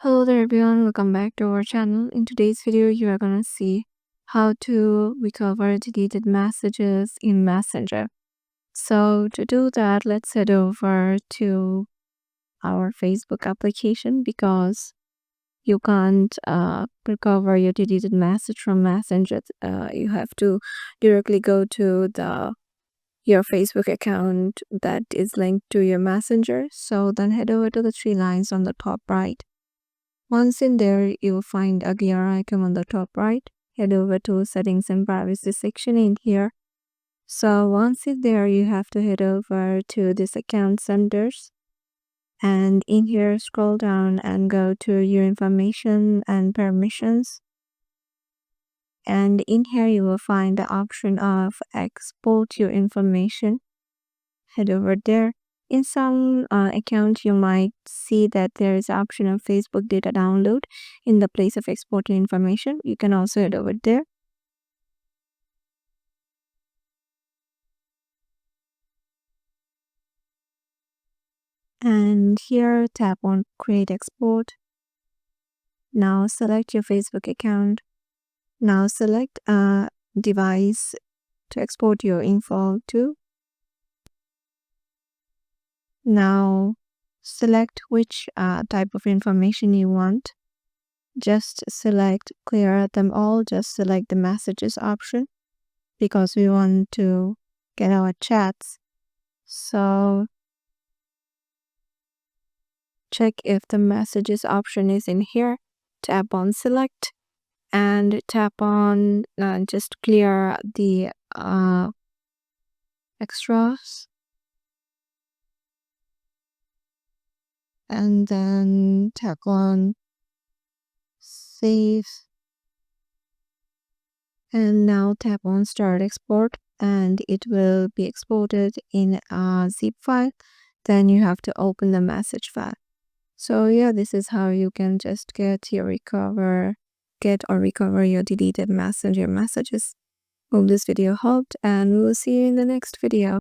Hello there everyone, welcome back to our channel. In today's video, you are gonna see how to recover deleted messages in Messenger. So to do that, let's head over to our Facebook application because you can't recover your deleted message from Messenger. You have to directly go to your Facebook account that is linked to your Messenger. So then head over to the three lines on the top right. Once in there, you'll find a gear icon on the top right. Head over to settings and privacy section in here. So once in there, you have to head over to this account centers. And in here, scroll down and go to your information and permissions. And in here, you will find the option of export your information. Head over there. In some accounts, you might see that there is option of Facebook data download in the place of exporting information. You can also head over there. And here tap on create export. Now select your Facebook account. Now select a device to export your info to. Now select which type of information you want. Just select clear them all. Just select the messages option because we want to get our chats. So check if the messages option is in here. Tap on select and tap on just clear the extras. And then tap on save. And now tap on start export and it will be exported in a zip file. Then you have to open the message file. So yeah, this is how you can just get or recover your deleted Messenger messages. Hope this video helped and we will see you in the next video.